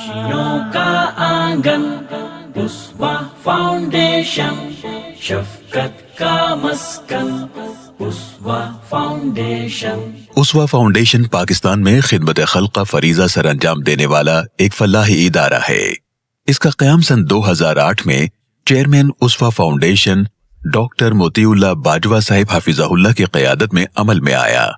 خوشیوں کا آنگن، اسوا فاؤنڈیشن، شفقت کا مسکن، اسوا فاؤنڈیشن۔ اسوا فاؤنڈیشن پاکستان میں خدمت خلق کا فریضہ سر انجام دینے والا ایک فلاحی ادارہ ہے۔ اس کا قیام سن 2008 میں چیئرمین اسوا فاؤنڈیشن ڈاکٹر موتی اللہ باجوہ صاحب حفظہ اللہ کی قیادت میں عمل میں آیا۔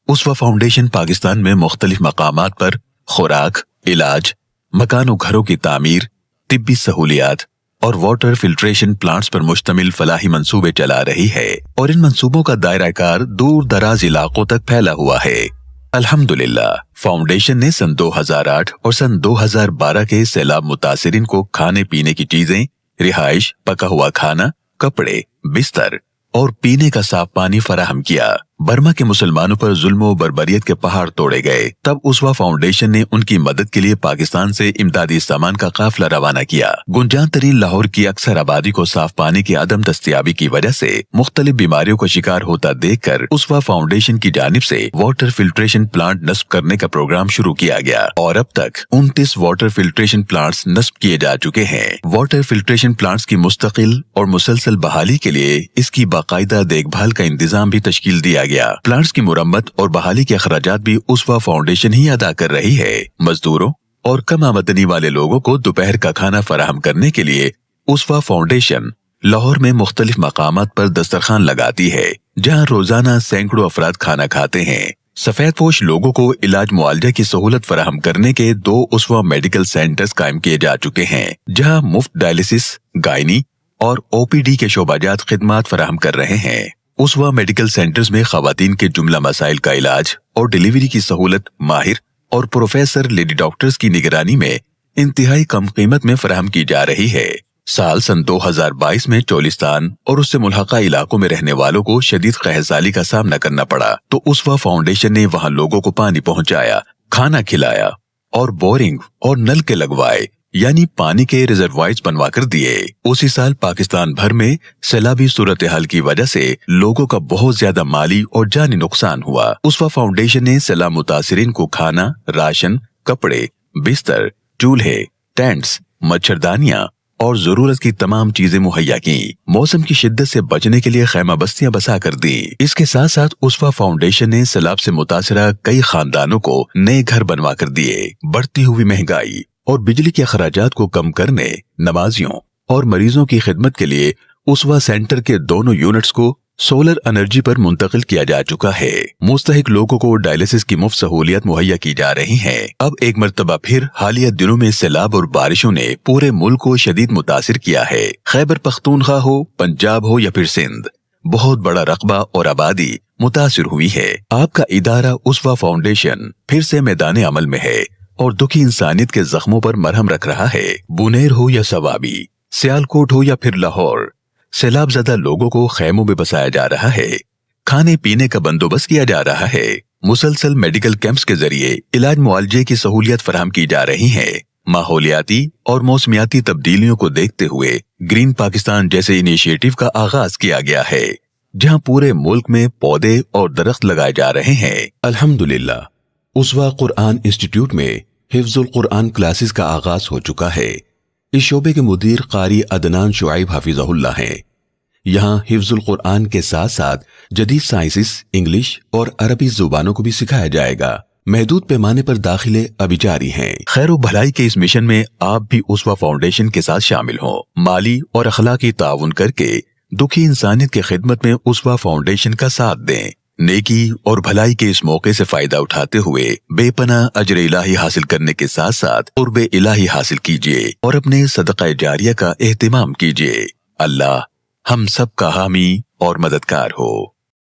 اسوا فاؤنڈیشن پاکستان میں مختلف مقامات پر خوراک، علاج، مکان و گھروں کی تعمیر، طبی سہولیات اور واٹر فلٹریشن پلانٹس پر مشتمل فلاحی منصوبے چلا رہی ہے، اور ان منصوبوں کا دائرہ کار دور دراز علاقوں تک پھیلا ہوا ہے۔ الحمدللہ فاؤنڈیشن نے سن 2008 اور سن 2012 کے سیلاب متاثرین کو کھانے پینے کی چیزیں، رہائش، پکا ہوا کھانا، کپڑے، بستر اور پینے کا صاف پانی فراہم کیا۔ برما کے مسلمانوں پر ظلم و بربریت کے پہاڑ توڑے گئے، تب اسوا فاؤنڈیشن نے ان کی مدد کے لیے پاکستان سے امدادی سامان کا قافلہ روانہ کیا۔ گنجان ترین لاہور کی اکثر آبادی کو صاف پانی کی عدم دستیابی کی وجہ سے مختلف بیماریوں کا شکار ہوتا دیکھ کر اسوا فاؤنڈیشن کی جانب سے واٹر فلٹریشن پلانٹ نصب کرنے کا پروگرام شروع کیا گیا، اور اب تک 29 واٹر فلٹریشن پلانٹس نصب کیے جا چکے ہیں۔ واٹر فلٹریشن پلانٹس کی مستقل اور مسلسل بحالی کے لیے اس کی باقاعدہ دیکھ بھال کا انتظام بھی تشکیل دیا گیا۔ پلانٹس کی مرمت اور بحالی کے اخراجات بھی اسوا فاؤنڈیشن ہی ادا کر رہی ہے۔ مزدوروں اور کم آمدنی والے لوگوں کو دوپہر کا کھانا فراہم کرنے کے لیے اسوا فاؤنڈیشن لاہور میں مختلف مقامات پر دسترخوان لگاتی ہے، جہاں روزانہ سینکڑوں افراد کھانا کھاتے ہیں۔ سفید پوش لوگوں کو علاج معالجہ کی سہولت فراہم کرنے کے 2 اسوا میڈیکل سینٹرز قائم کیے جا چکے ہیں، جہاں مفت ڈائلسس، گائنی اور او پی ڈی کے شعبہ جات خدمات فراہم کر رہے ہیں۔ اسوا میڈیکل سینٹرز میں خواتین کے جملہ مسائل کا علاج اور ڈیلیوری کی سہولت ماہر اور پروفیسر لیڈی ڈاکٹرز کی نگرانی میں انتہائی کم قیمت میں فراہم کی جا رہی ہے۔ سال سن 2022 میں چولستان اور اس سے ملحقہ علاقوں میں رہنے والوں کو شدید قحط کا سامنا کرنا پڑا، تو اسوا فاؤنڈیشن نے وہاں لوگوں کو پانی پہنچایا، کھانا کھلایا اور بورنگ اور نل کے لگوائے، یعنی پانی کے ریزروائرز بنوا کر دیے۔ اسی سال پاکستان بھر میں سیلابی صورتحال کی وجہ سے لوگوں کا بہت زیادہ مالی اور جانی نقصان ہوا۔ اسوا فاؤنڈیشن نے سیلاب متاثرین کو کھانا، راشن، کپڑے، بستر، چولہے، ٹینٹس، مچھردانیاں اور ضرورت کی تمام چیزیں مہیا کی۔ موسم کی شدت سے بچنے کے لیے خیمہ بستیاں بسا کر دی۔ اس کے ساتھ ساتھ اسوا فاؤنڈیشن نے سیلاب سے متاثرہ کئی خاندانوں کو نئے گھر بنوا کر دیے۔ بڑھتی ہوئی مہنگائی اور بجلی کے اخراجات کو کم کرنے، نمازیوں اور مریضوں کی خدمت کے لیے اسوا سینٹر کے دونوں یونٹس کو سولر انرجی پر منتقل کیا جا چکا ہے۔ مستحق لوگوں کو ڈائلسس کی مفت سہولیات مہیا کی جا رہی ہیں۔ اب ایک مرتبہ پھر حالیہ دنوں میں سیلاب اور بارشوں نے پورے ملک کو شدید متاثر کیا ہے۔ خیبر پختونخوا ہو، پنجاب ہو یا پھر سندھ، بہت بڑا رقبہ اور آبادی متاثر ہوئی ہے۔ آپ کا ادارہ اسوا فاؤنڈیشن پھر سے میدان عمل میں ہے اور دکھی انسانیت کے زخموں پر مرہم رکھ رہا ہے۔ بونیر ہو یا سوابی، سیالکوٹ ہو یا پھر لاہور، سیلاب زدہ لوگوں کو خیموں میں بسایا جا رہا ہے، کھانے پینے کا بندوبست کیا جا رہا ہے، مسلسل میڈیکل کیمپس کے ذریعے علاج معالجے کی سہولیات فراہم کی جا رہی ہیں۔ ماحولیاتی اور موسمیاتی تبدیلیوں کو دیکھتے ہوئے گرین پاکستان جیسے انیشیٹو کا آغاز کیا گیا ہے، جہاں پورے ملک میں پودے اور درخت لگائے جا رہے ہیں۔ الحمدللہ اسوا قرآن انسٹیٹیوٹ میں حفظ القرآن کلاسز کا آغاز ہو چکا ہے۔ اس شعبے کے مدیر قاری عدنان شعیب حفظہ اللہ ہیں۔ یہاں حفظ القرآن کے ساتھ ساتھ جدید سائنسز، انگلش اور عربی زبانوں کو بھی سکھایا جائے گا۔ محدود پیمانے پر داخلے ابھی جاری ہیں۔ خیر و بھلائی کے اس مشن میں آپ بھی اسوا فاؤنڈیشن کے ساتھ شامل ہوں۔ مالی اور اخلاقی تعاون کر کے دکھی انسانیت کی خدمت میں اسوا فاؤنڈیشن کا ساتھ دیں۔ نیکی اور بھلائی کے اس موقع سے فائدہ اٹھاتے ہوئے بے پناہ اجر الہی حاصل کرنے کے ساتھ ساتھ قرب الہی حاصل کیجیے اور اپنے صدقہ جاریہ کا اہتمام کیجیے۔ اللہ ہم سب کا حامی اور مددگار ہو۔